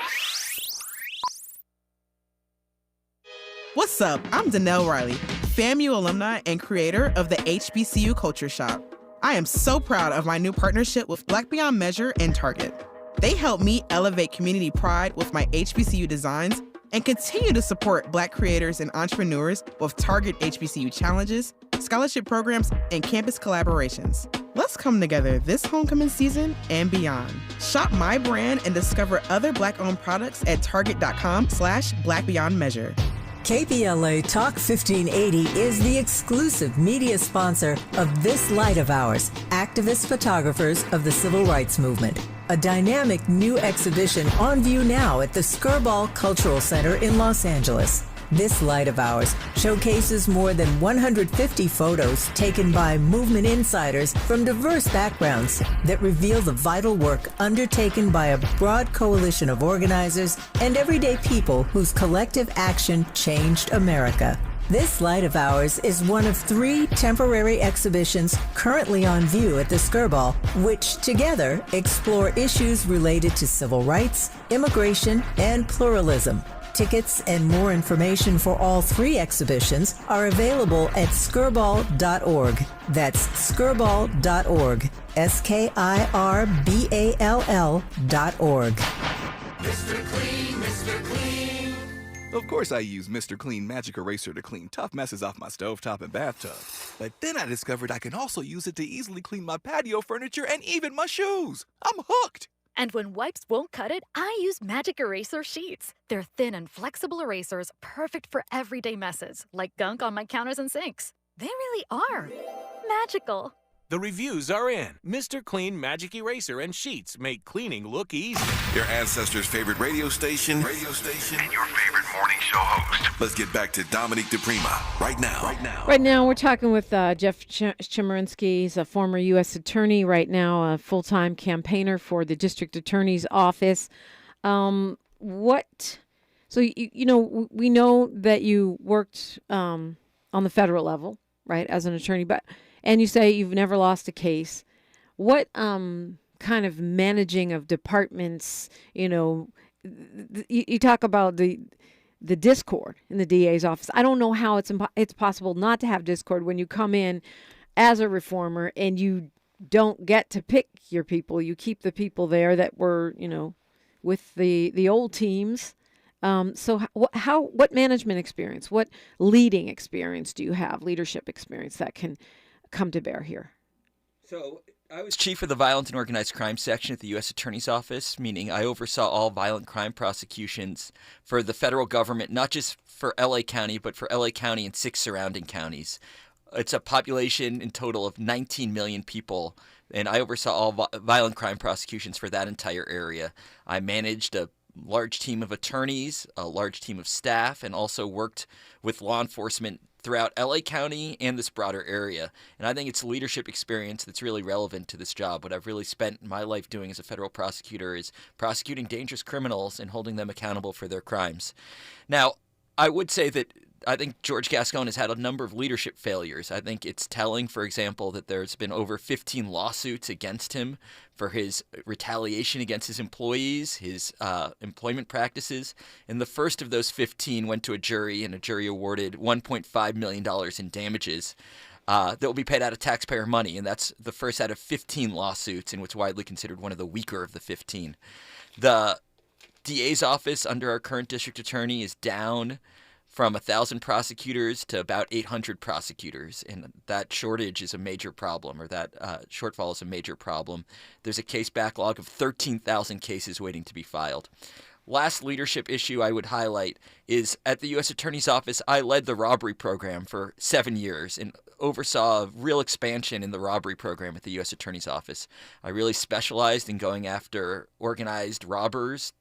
What's up? I'm Danelle Riley, FAMU alumni and creator of the HBCU Culture Shop. I am so proud of my new partnership with Black Beyond Measure and Target. They help me elevate community pride with my HBCU designs and continue to support Black creators and entrepreneurs with Target HBCU challenges, scholarship programs, and campus collaborations. Let's Let's come together this homecoming season and beyond. Shop my brand and discover other Black-owned products at target.com/blackbeyondmeasure. KBLA Talk 1580 is the exclusive media sponsor of This Light of Ours, activist photographers of the Civil Rights Movement. A dynamic new exhibition on view now at the Skirball Cultural Center in Los Angeles. This Light of Ours showcases more than 150 photos taken by movement insiders from diverse backgrounds that reveal the vital work undertaken by a broad coalition of organizers and everyday people whose collective action changed America. This Light of Ours is one of 3 temporary exhibitions currently on view at the Skirball, which together explore issues related to civil rights, immigration, and pluralism. Tickets and more information for all 3 exhibitions are available at skirball.org. That's skirball.org. SKIRBALL.org. Mr. Clean, Mr. Clean. Of course I use Mr. Clean Magic Eraser to clean tough messes off my stovetop and bathtub. But then I discovered I can also use it to easily clean my patio furniture and even my shoes. I'm hooked. And when wipes won't cut it, I use Magic Eraser Sheets. They're thin and flexible erasers, perfect for everyday messes, like gunk on my counters and sinks. They really are magical. The reviews are in. Mr. Clean Magic Eraser and Sheets make cleaning look easy. Your ancestors' favorite radio station, and your favorite morning show host. Let's get back to Dominique DiPrima right now. Right now, we're talking with Jeff Chemerinsky. He's a former U.S. attorney, right now a full-time campaigner for the district attorney's office. So, you know, we know that you worked on the federal level, right, as an attorney, and you say you've never lost a case. What kind of managing of departments, you know, you talk about the discord in the DA's office. I don't know how it's possible not to have discord when you come in as a reformer and you don't get to pick your people. You keep the people there that were, you know, with the old teams. So what management experience, what leading experience do you have, leadership experience that can come to bear here? So I was chief of the Violent and Organized Crime section at the U.S. Attorney's Office, meaning I oversaw all violent crime prosecutions for the federal government, not just for L.A. County, but for L.A. County and 6 surrounding counties. It's a population in total of 19 million people, and I oversaw all violent crime prosecutions for that entire area. I managed a large team of attorneys, a large team of staff, and also worked with law enforcement throughout LA County and this broader area. And I think it's leadership experience that's really relevant to this job. What I've really spent my life doing as a federal prosecutor is prosecuting dangerous criminals and holding them accountable for their crimes. Now, I would say that I think George Gascon has had a number of leadership failures. I think it's telling, for example, that there's been over 15 lawsuits against him for his retaliation against his employees, his employment practices. And the first of those 15 went to a jury, and a jury awarded $1.5 million in damages that will be paid out of taxpayer money. And that's the first out of 15 lawsuits, and what's widely considered one of the weaker of the 15. The DA's office under our current district attorney is down from 1,000 prosecutors to about 800 prosecutors, and that shortage is a major problem, or that shortfall is a major problem. There's a case backlog of 13,000 cases waiting to be filed. Last leadership issue I would highlight is at the U.S. Attorney's Office, I led the robbery program for 7 years and oversaw a real expansion in the robbery program at the U.S. Attorney's Office. I really specialized in going after organized robbers,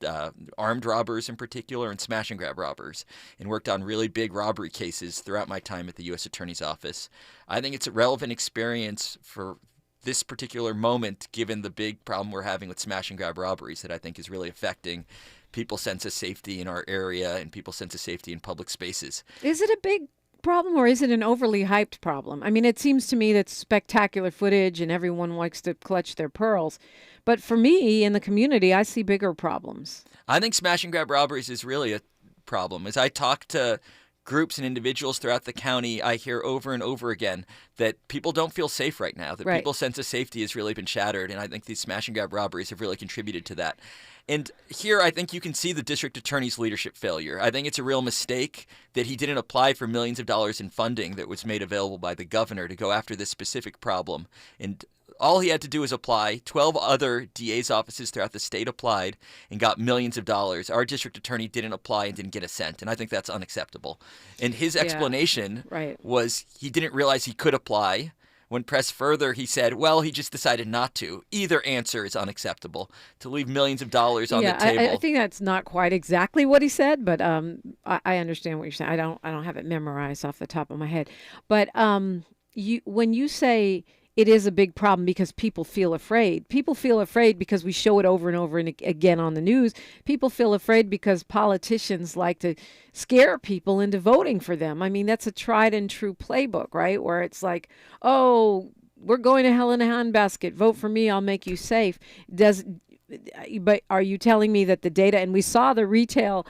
armed robbers in particular, and smash and grab robbers, and worked on really big robbery cases throughout my time at the U.S. Attorney's Office. I think it's a relevant experience for this particular moment, given the big problem we're having with smash and grab robberies that I think is really affecting people's sense of safety in our area and people's sense of safety in public spaces. Is it a big problem, or is it an overly hyped problem? I mean, it seems to me that's spectacular footage and everyone likes to clutch their pearls. But for me, in the community, I see bigger problems. I think smash and grab robberies is really a problem. As I talk to groups and individuals throughout the county, I hear over and over again that people don't feel safe right now, that people's sense of safety has really been shattered, and I think these smash and grab robberies have really contributed to that. And here I think you can see the district attorney's leadership failure. I think it's a real mistake that he didn't apply for millions of dollars in funding that was made available by the governor to go after this specific problem. And all he had to do was apply. 12 other DA's offices throughout the state applied and got millions of dollars. Our district attorney didn't apply and didn't get a cent, and I think that's unacceptable. And his explanation was he didn't realize he could apply. When pressed further, he said, well, he just decided not to. Either answer is unacceptable. To leave millions of dollars on the table. I think that's not quite exactly what he said, but I understand what you're saying. I don't have it memorized off the top of my head. But when you say it is a big problem because people feel afraid because we show it over and over and again on the news. People feel afraid because politicians like to scare people into voting for them. I mean, that's a tried and true playbook, right? Where it's like, oh, we're going to hell in a handbasket. Vote for me. I'll make you safe. But are you telling me that the data, and we saw the Retail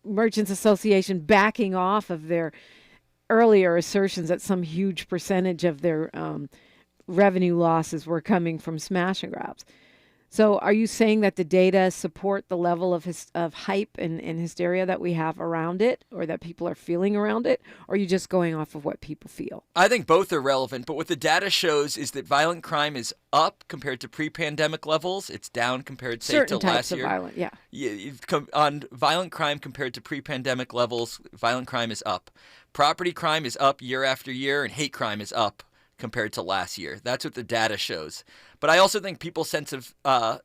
Merchants Association backing off of their earlier assertions that some huge percentage of their revenue losses were coming from smash and grabs. So are you saying that the data support the level of hype and hysteria that we have around it, or that people are feeling around it? Or are you just going off of what people feel? I think both are relevant, but what the data shows is that violent crime is up compared to pre-pandemic levels. It's down compared, say, certain to types last of year. Violent, yeah. On violent crime compared to pre-pandemic levels, violent crime is up. Property crime is up year after year, and hate crime is up compared to last year. That's what the data shows. But I also think people's sense of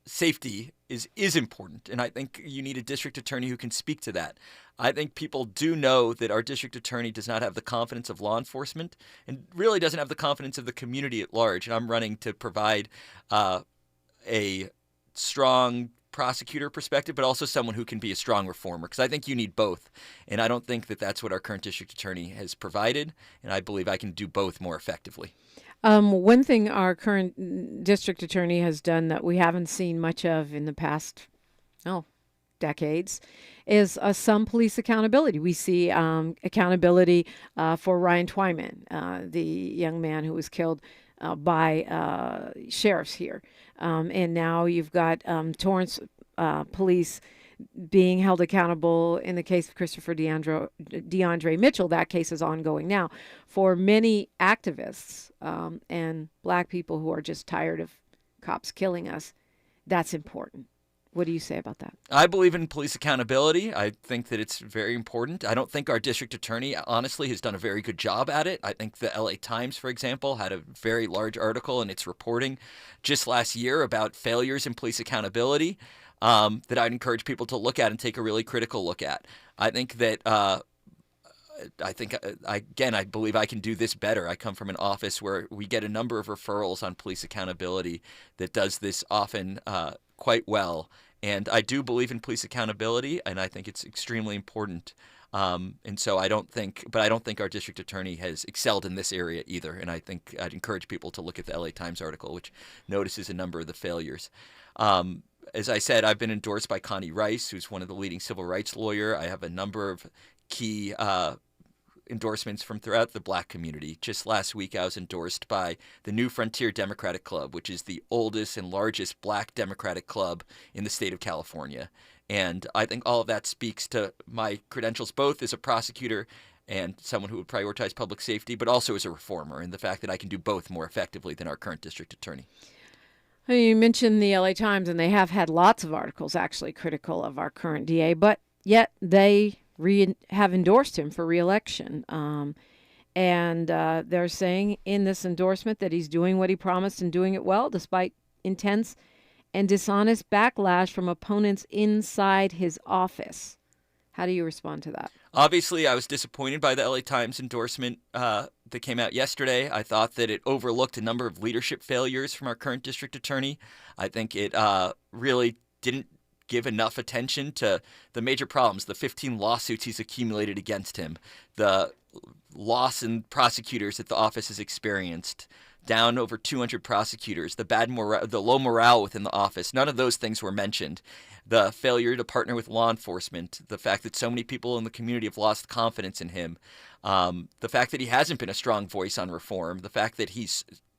safety is important, and I think you need a district attorney who can speak to that. I think people do know that our district attorney does not have the confidence of law enforcement and really doesn't have the confidence of the community at large, and I'm running to provide a strong prosecutor perspective, but also someone who can be a strong reformer, because I think you need both. And I don't think that that's what our current district attorney has provided, and I believe I can do both more effectively. One thing our current district attorney has done that we haven't seen much of in the past, decades, is some police accountability. We see accountability for Ryan Twyman, the young man who was killed by sheriffs here. And now you've got Torrance police being held accountable in the case of Christopher DeAndre Mitchell. That case is ongoing now. For many activists and black people who are just tired of cops killing us, that's important. What do you say about that? I believe in police accountability. I think that it's very important. I don't think our district attorney, honestly, has done a very good job at it. I think the LA Times, for example, had a very large article in its reporting just last year about failures in police accountability that I'd encourage people to look at and take a really critical look at. I think that I believe I can do this better. I come from an office where we get a number of referrals on police accountability that does this often quite well. And I do believe in police accountability, and I think it's extremely important. And so I don't think our district attorney has excelled in this area either. And I think I'd encourage people to look at the LA Times article, which notices a number of the failures. As I said, I've been endorsed by Connie Rice, who's one of the leading civil rights lawyer. I have a number of key endorsements from throughout the black community. Just last week, I was endorsed by the New Frontier Democratic Club, which is the oldest and largest black Democratic club in the state of California. And I think all of that speaks to my credentials, both as a prosecutor and someone who would prioritize public safety, but also as a reformer, and the fact that I can do both more effectively than our current district attorney. You mentioned the LA Times, and they have had lots of articles actually critical of our current DA, but yet they have endorsed him for re-election. And they're saying in this endorsement that he's doing what he promised and doing it well, despite intense and dishonest backlash from opponents inside his office. How do you respond to that? Obviously, I was disappointed by the LA Times endorsement that came out yesterday. I thought that it overlooked a number of leadership failures from our current district attorney. I think it really didn't give enough attention to the major problems, the 15 lawsuits he's accumulated against him, the loss in prosecutors that the office has experienced, down over 200 prosecutors, the low morale within the office. None of those things were mentioned. The failure to partner with law enforcement, the fact that so many people in the community have lost confidence in him, the fact that he hasn't been a strong voice on reform, the fact that he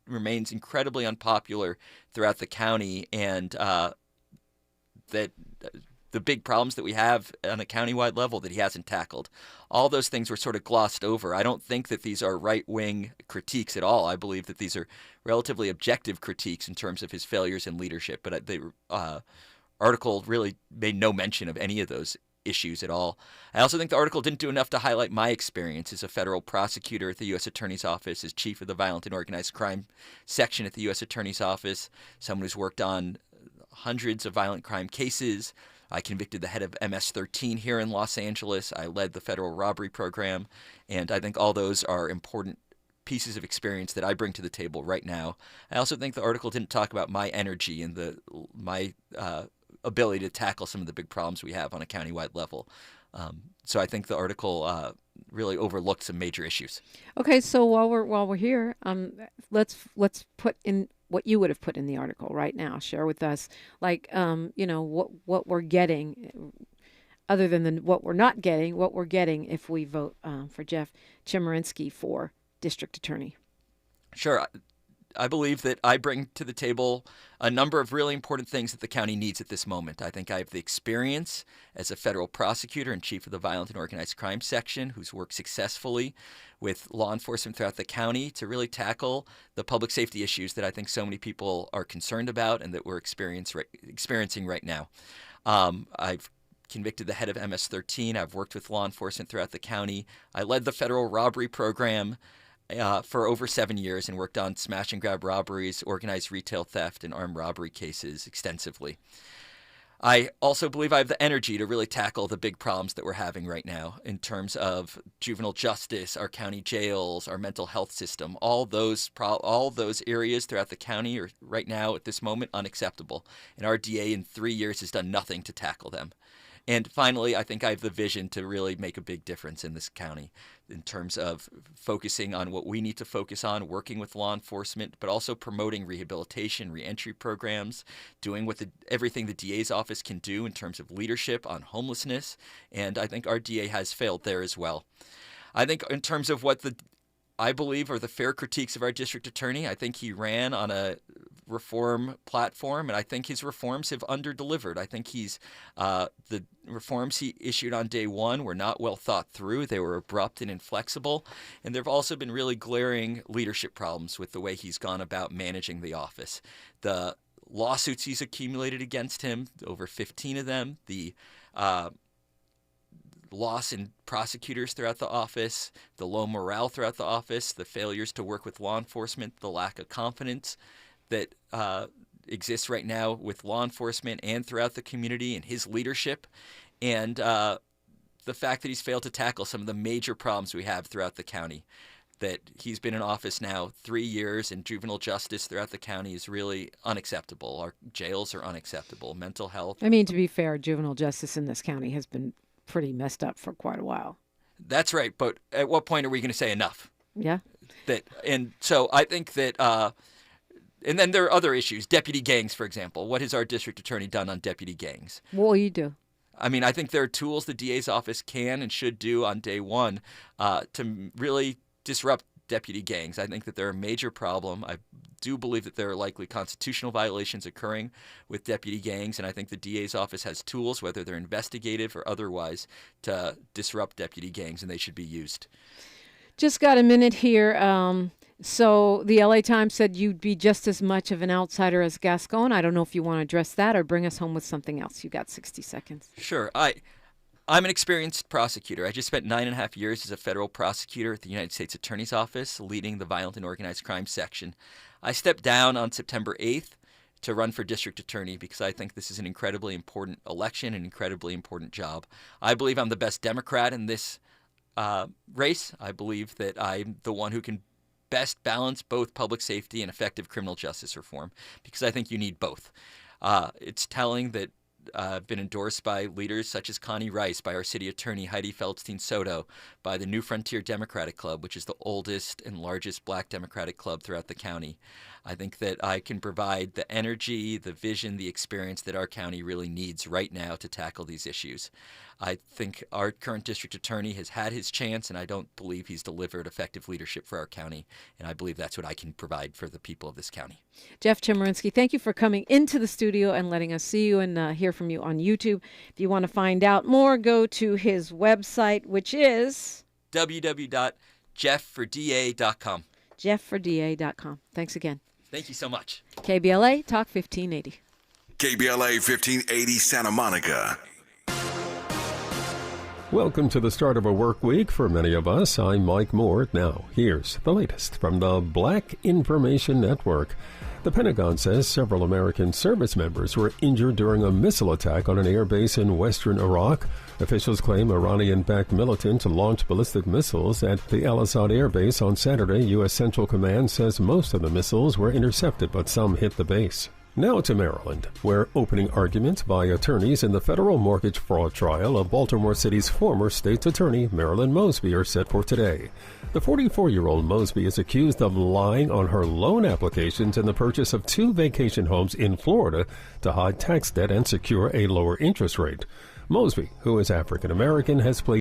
remains incredibly unpopular throughout the county, and that the big problems that we have on a countywide level that he hasn't tackled. All those things were sort of glossed over. I don't think that these are right-wing critiques at all. I believe that these are relatively objective critiques in terms of his failures in leadership. But the article really made no mention of any of those issues at all. I also think the article didn't do enough to highlight my experience as a federal prosecutor at the U.S. Attorney's Office, as chief of the Violent and Organized Crime section at the U.S. Attorney's Office, someone who's worked on hundreds of violent crime cases. I convicted the head of MS-13 here in Los Angeles. I led the federal robbery program, and I think all those are important pieces of experience that I bring to the table right now. I also think the article didn't talk about my energy and my ability to tackle some of the big problems we have on a countywide level. So I think the article really overlooked some major issues. Okay, so while we're here, let's put in what you would have put in the article right now. Share with us, like, what we're getting, other than what we're not getting, what we're getting if we vote for Jeff Chemerinsky for district attorney. Sure. I believe that I bring to the table a number of really important things that the county needs at this moment. I think I have the experience as a federal prosecutor and chief of the Violent and Organized Crime section, who's worked successfully with law enforcement throughout the county to really tackle the public safety issues that I think so many people are concerned about and that we're experiencing right now. I've convicted the head of MS-13. I've worked with law enforcement throughout the county. I led the federal robbery program for over 7 years and worked on smash and grab robberies, organized retail theft, and armed robbery cases extensively. I also believe I have the energy to really tackle the big problems that we're having right now in terms of juvenile justice, our county jails, our mental health system. All those areas throughout the county are right now at this moment unacceptable, and our DA in 3 years has done nothing to tackle them. And finally, I think I have the vision to really make a big difference in this county in terms of focusing on what we need to focus on, working with law enforcement, but also promoting rehabilitation, reentry programs, doing everything the DA's office can do in terms of leadership on homelessness. And I think our DA has failed there as well. I think in terms of what I believe are the fair critiques of our district attorney, I think he ran on a reform platform, and I think his reforms have underdelivered. I think the reforms he issued on day one were not well thought through. They were abrupt and inflexible, and there have also been really glaring leadership problems with the way he's gone about managing the office. The lawsuits he's accumulated against him, over 15 of them, the loss in prosecutors throughout the office, the low morale throughout the office, the failures to work with law enforcement, the lack of confidence that exists right now with law enforcement and throughout the community and his leadership, and the fact that he's failed to tackle some of the major problems we have throughout the county. That he's been in office now 3 years, and juvenile justice throughout the county is really unacceptable. Our jails are unacceptable. Mental health. I mean, to be fair, juvenile justice in this county has been pretty messed up for quite a while. That's right, but at what point are we going to say enough? Yeah. And so I think that, and then there are other issues. Deputy gangs, for example. What has our district attorney done on deputy gangs? What will you do? I mean, I think there are tools the DA's office can and should do on day one to really disrupt deputy gangs. I think that they're a major problem. I do believe that there are likely constitutional violations occurring with deputy gangs, and I think the DA's office has tools, whether they're investigative or otherwise, to disrupt deputy gangs, and they should be used. Just got a minute here. So the LA Times said you'd be just as much of an outsider as Gascon. I don't know if you want to address that or bring us home with something else. You got 60 seconds. Sure. I'm an experienced prosecutor. I just spent 9.5 years as a federal prosecutor at the United States Attorney's Office, leading the Violent and Organized Crime section. I stepped down on September 8th to run for district attorney because I think this is an incredibly important election, an incredibly important job. I believe I'm the best Democrat in this race. I believe that I'm the one who can best balance both public safety and effective criminal justice reform because I think you need both. It's telling that been endorsed by leaders such as Connie Rice, by our city attorney Heidi Feldstein Soto, by the New Frontier Democratic Club, which is the oldest and largest black Democratic club throughout the county. I think that I can provide the energy, the vision, the experience that our county really needs right now to tackle these issues. I think our current district attorney has had his chance, and I don't believe he's delivered effective leadership for our county. And I believe that's what I can provide for the people of this county. Jeff Chemerinsky, thank you for coming into the studio and letting us see you and hear from you on YouTube. If you want to find out more, go to his website, which is www.jeffforda.com. jeffforda.com. Thanks again. Thank you so much. KBLA Talk 1580. KBLA 1580 Santa Monica. Welcome to the start of a work week for many of us. I'm Mike Moore. Now, here's the latest from the Black Information Network. The Pentagon says several American service members were injured during a missile attack on an air base in western Iraq. Officials claim Iranian-backed militants launched ballistic missiles at the Al-Assad air base on Saturday. U.S. Central Command says most of the missiles were intercepted, but some hit the base. Now to Maryland, where opening arguments by attorneys in the federal mortgage fraud trial of Baltimore City's former state's attorney, Marilyn Mosby, are set for today. The 44-year-old Mosby is accused of lying on her loan applications in the purchase of 2 vacation homes in Florida to hide tax debt and secure a lower interest rate. Mosby, who is African American, has played